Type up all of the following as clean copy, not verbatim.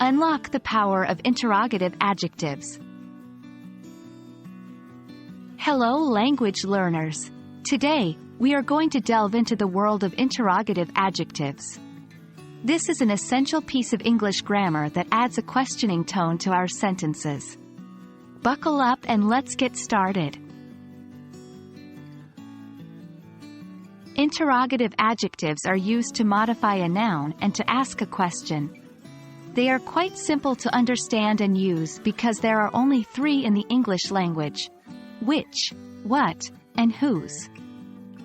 Unlock the power of interrogative adjectives. Hello, language learners. Today, we are going to delve into the world of interrogative adjectives. This is an essential piece of English grammar that adds a questioning tone to our sentences. Buckle up and let's get started. Interrogative adjectives are used to modify a noun and to ask a question. They are quite simple to understand and use because there are only three in the English language: which, what, and whose.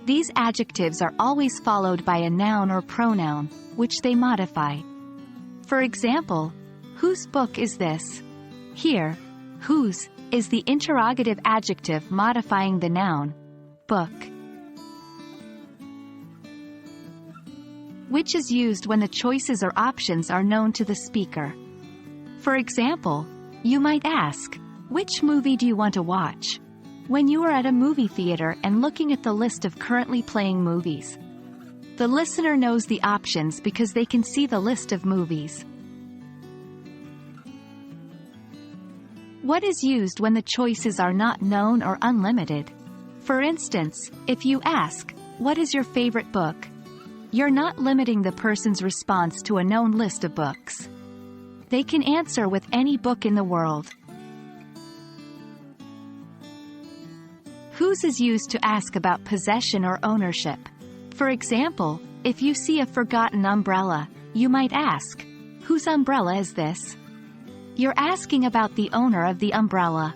These adjectives are always followed by a noun or pronoun, which they modify. For example, whose book is this? Here, whose is the interrogative adjective modifying the noun, book. Which is used when the choices or options are known to the speaker. For example, you might ask, which movie do you want to watch? When you are at a movie theater and looking at the list of currently playing movies. The listener knows the options because they can see the list of movies. What is used when the choices are not known or unlimited? For instance, if you ask, what is your favorite book? You're not limiting the person's response to a known list of books. They can answer with any book in the world. Whose is used to ask about possession or ownership. For example, if you see a forgotten umbrella, you might ask, whose umbrella is this? You're asking about the owner of the umbrella.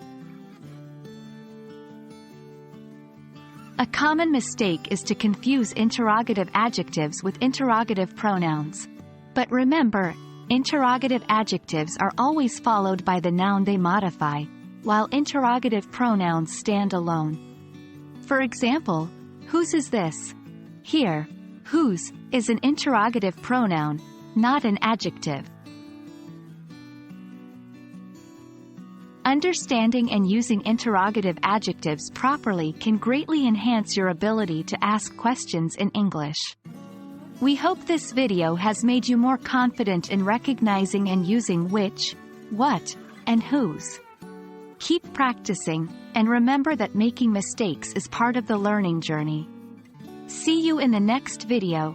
A common mistake is to confuse interrogative adjectives with interrogative pronouns. But remember, interrogative adjectives are always followed by the noun they modify, while interrogative pronouns stand alone. For example, whose is this? Here, whose is an interrogative pronoun, not an adjective. Understanding and using interrogative adjectives properly can greatly enhance your ability to ask questions in English. We hope this video has made you more confident in recognizing and using which, what, and whose. Keep practicing, and remember that making mistakes is part of the learning journey. See you in the next video.